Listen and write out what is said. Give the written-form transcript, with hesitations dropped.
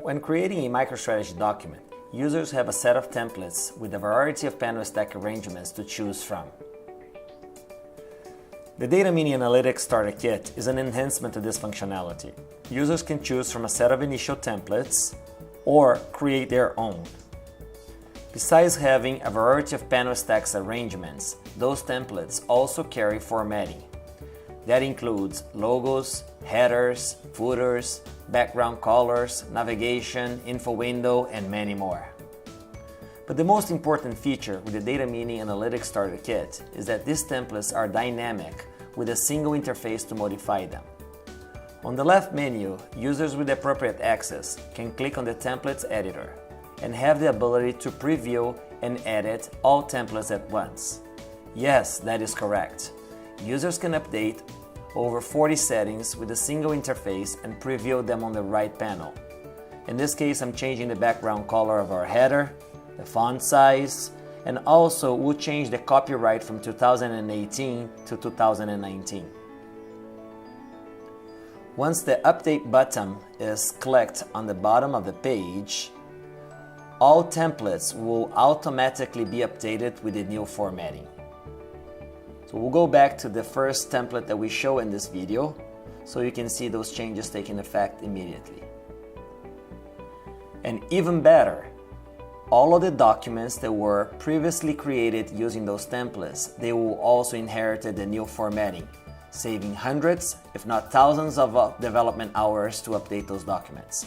When creating a MicroStrategy document, users have a set of templates with a variety of panel stack arrangements to choose from. The Data Mini Analytics Starter Kit is an enhancement to this functionality. Users can choose from a set of initial templates or create their own. Besides having a variety of panel stacks arrangements, those templates also carry formatting. That includes logos, headers, footers, background colors, navigation, info window, and many more. But the most important feature with the Data Mini Analytics Starter Kit is that these templates are dynamic with a single interface to modify them. On the left menu, users with appropriate access can click on the Templates editor and have the ability to preview and edit all templates at once. Yes, that is correct. Users can update over 40 settings with a single interface and preview them on the right panel. In this case, I'm changing the background color of our header, the font size, and also we'll change the copyright from 2018 to 2019. Once the Update button is clicked on the bottom of the page, all templates will automatically be updated with the new formatting. So we'll go back to the first template that we show in this video so you can see those changes taking effect immediately. And even better, all of the documents that were previously created using those templates, they will also inherit the new formatting, saving hundreds, if not thousands of development hours to update those documents.